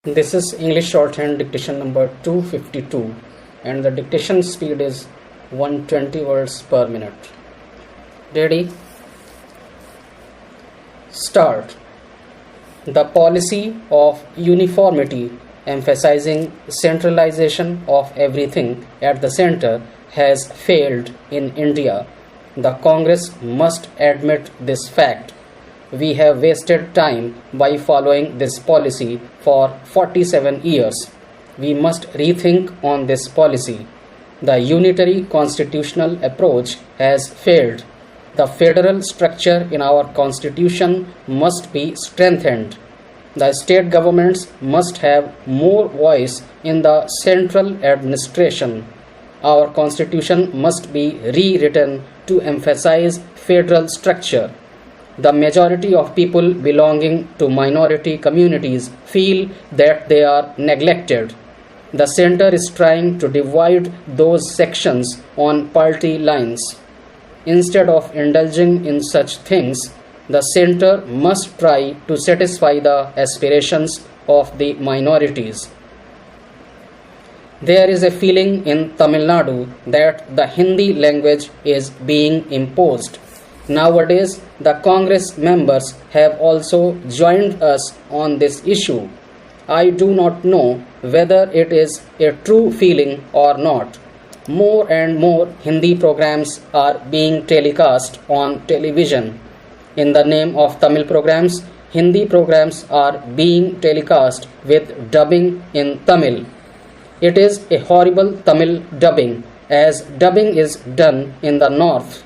This is English shorthand dictation number 252 and the dictation speed is 120 words per minute. Ready? Start. The policy of uniformity, emphasizing centralization of everything at the center, has failed in India. The Congress must admit this fact. We have wasted time by following this policy for 47 years. We must rethink on this policy. The unitary constitutional approach has failed. The federal structure in our constitution must be strengthened. The state governments must have more voice in the central administration. Our constitution must be rewritten to emphasize federal structure. The majority of people belonging to minority communities feel that they are neglected. The center is trying to divide those sections on party lines. Instead of indulging in such things, the center must try to satisfy the aspirations of the minorities. There is a feeling in Tamil Nadu that the Hindi language is being imposed. Nowadays, the Congress members have also joined us on this issue. I do not know whether it is a true feeling or not. More and more Hindi programs are being telecast on television. In the name of Tamil programs, Hindi programs are being telecast with dubbing in Tamil. It is a horrible Tamil dubbing, as dubbing is done in the north.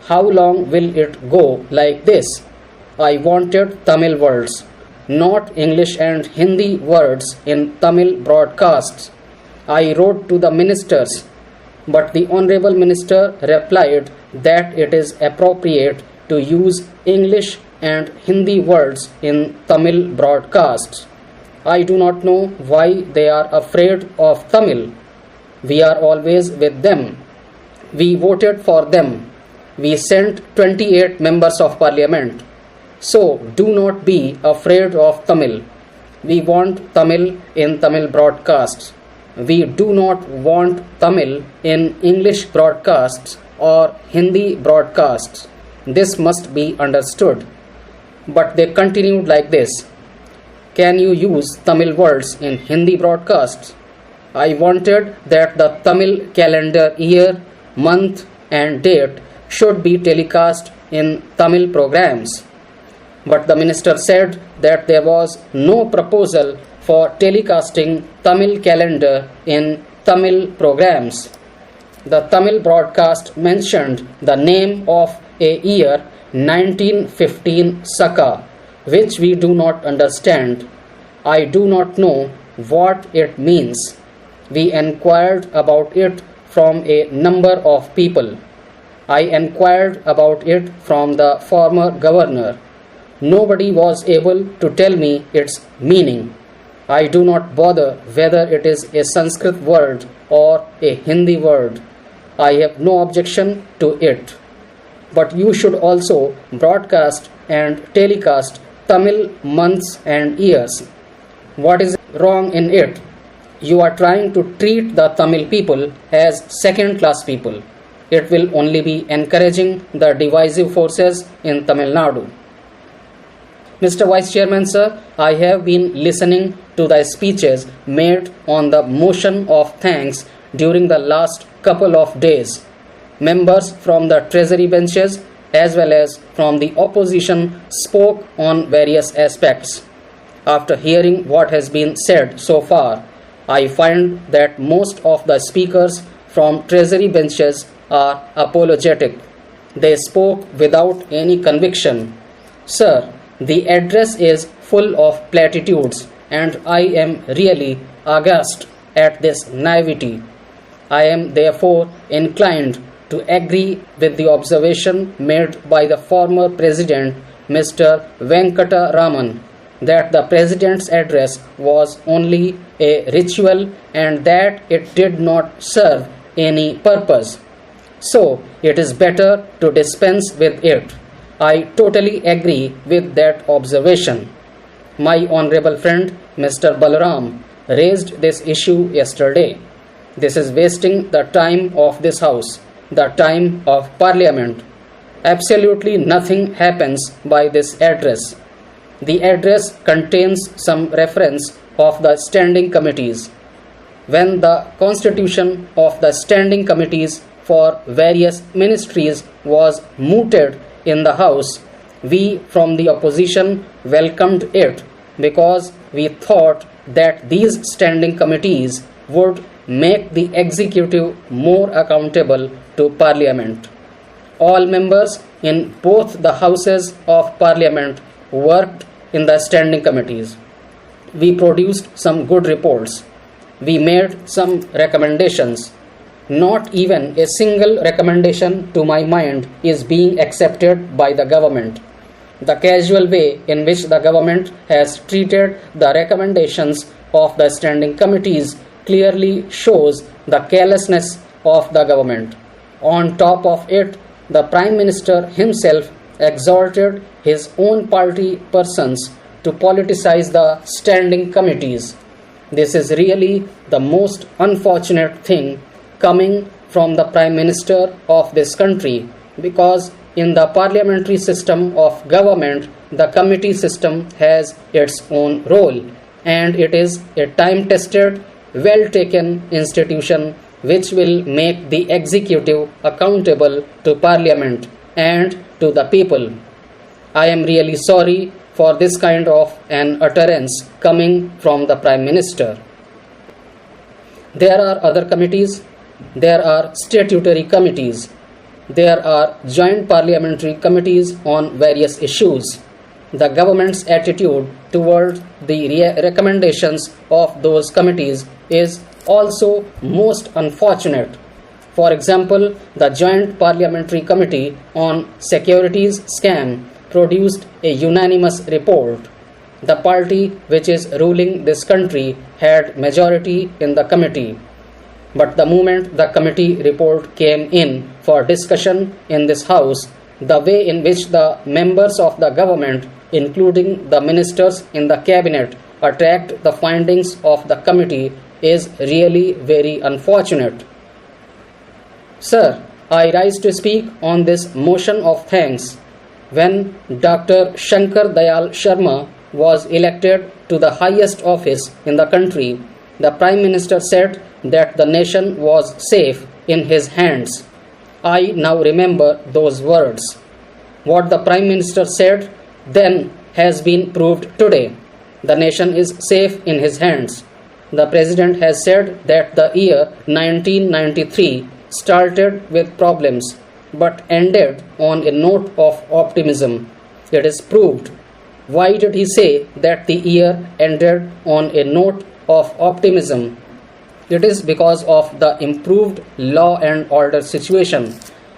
How long will it go like this? I wanted Tamil words, not English and Hindi words in Tamil broadcasts. I wrote to the ministers, but the Honorable Minister replied that it is appropriate to use English and Hindi words in Tamil broadcasts. I do not know why they are afraid of Tamil. We are always with them. We voted for them. We sent 28 members of parliament. So do not be afraid of Tamil. We want Tamil in Tamil broadcasts. We do not want Tamil in English broadcasts or Hindi broadcasts. This must be understood. But they continued like this. Can you use Tamil words in Hindi broadcasts? I wanted that the Tamil calendar year, month and date should be telecast in Tamil programs. But the minister said that there was no proposal for telecasting Tamil calendar in Tamil programs. The Tamil broadcast mentioned the name of a year 1915 Saka, which we do not understand. I do not know what it means. We inquired about it from a number of people. I inquired about it from the former governor. Nobody was able to tell me its meaning. I do not bother whether it is a Sanskrit word or a Hindi word. I have no objection to it. But you should also broadcast and telecast Tamil months and years. What is wrong in it? You are trying to treat the Tamil people as second-class people. It will only be encouraging the divisive forces in Tamil Nadu. Mr. Vice Chairman, sir, I have been listening to the speeches made on the motion of thanks during the last couple of days. Members from the Treasury benches as well as from the opposition spoke on various aspects. After hearing what has been said so far, I find that most of the speakers from Treasury benches are apologetic. They spoke without any conviction. Sir, the address is full of platitudes and I am really aghast at this naivety. I am therefore inclined to agree with the observation made by the former President, Mr. Venkata Raman, that the President's address was only a ritual and that it did not serve any purpose. So, it is better to dispense with it. I totally agree with that observation. My honorable friend Mr. Balaram, raised this issue yesterday. This is wasting the time of this House, the time of Parliament. Absolutely nothing happens by this address. The address contains some reference of the standing committees. When the constitution of the standing committees for various ministries was mooted in the House, we from the opposition welcomed it because we thought that these standing committees would make the executive more accountable to Parliament. All members in both the houses of Parliament worked in the standing committees. We produced some good reports. We made some recommendations. Not even a single recommendation to my mind is being accepted by the government. The casual way in which the government has treated the recommendations of the standing committees clearly shows the carelessness of the government. On top of it, the Prime Minister himself exhorted his own party persons to politicize the standing committees. This is really the most unfortunate thing coming from the Prime Minister of this country, because in the parliamentary system of government, the committee system has its own role, and it is a time-tested, well-taken institution which will make the executive accountable to Parliament and to the people. I am really sorry for this kind of an utterance coming from the Prime Minister. There are other committees, there are statutory committees, there are joint parliamentary committees on various issues. The government's attitude toward the recommendations of those committees is also most unfortunate. For example, the Joint Parliamentary Committee on Securities Scam produced a unanimous report. The party which is ruling this country had majority in the committee. But the moment the committee report came in for discussion in this House, the way in which the members of the government, including the ministers in the cabinet, attacked the findings of the committee is really very unfortunate. Sir, I rise to speak on this motion of thanks. When Dr. Shankar Dayal Sharma was elected to the highest office in the country, the Prime Minister said that the nation was safe in his hands. I now remember those words. What the Prime Minister said then has been proved today. The nation is safe in his hands. The President has said that the year 1993 started with problems but ended on a note of optimism. It is proved. Why did he say that the year ended on a note of optimism? It is because of the improved law and order situation,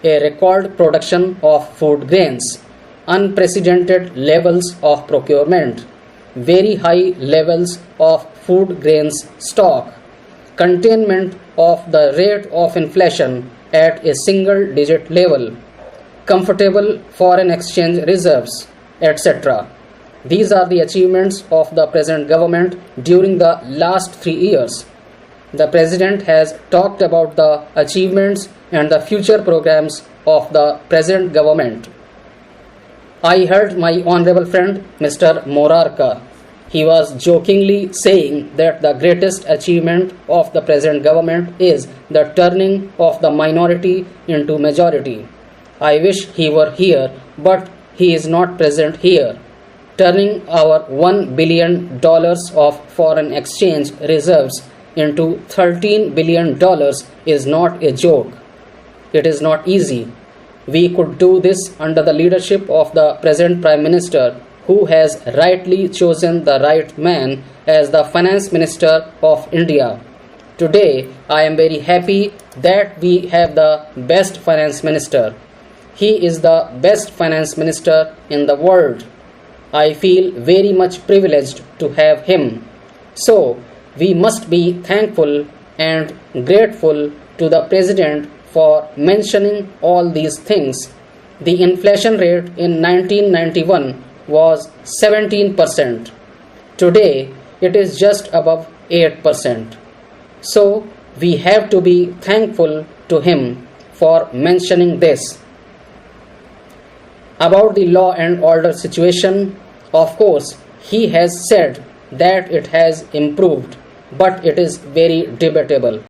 a record production of food grains, unprecedented levels of procurement, very high levels of food grains stock, containment of the rate of inflation at a single digit level, comfortable foreign exchange reserves, etc. These are the achievements of the present government during the last 3 years. The President has talked about the achievements and the future programs of the present government. I heard my honorable friend Mr. Morarka. He was jokingly saying that the greatest achievement of the present government is the turning of the minority into majority. I wish he were here, but he is not present here. Turning our $1 billion of foreign exchange reserves into $13 billion is not a joke. It is not easy. We could do this under the leadership of the present Prime Minister, who has rightly chosen the right man as the Finance Minister of India. Today, I am very happy that we have the best Finance Minister. He is the best Finance Minister in the world. I feel very much privileged to have him. So, we must be thankful and grateful to the President for mentioning all these things. The inflation rate in 1991 was 17%. Today, it is just above 8%. So we have to be thankful to him for mentioning this. About the law and order situation, of course, he has said that it has improved, but it is very debatable.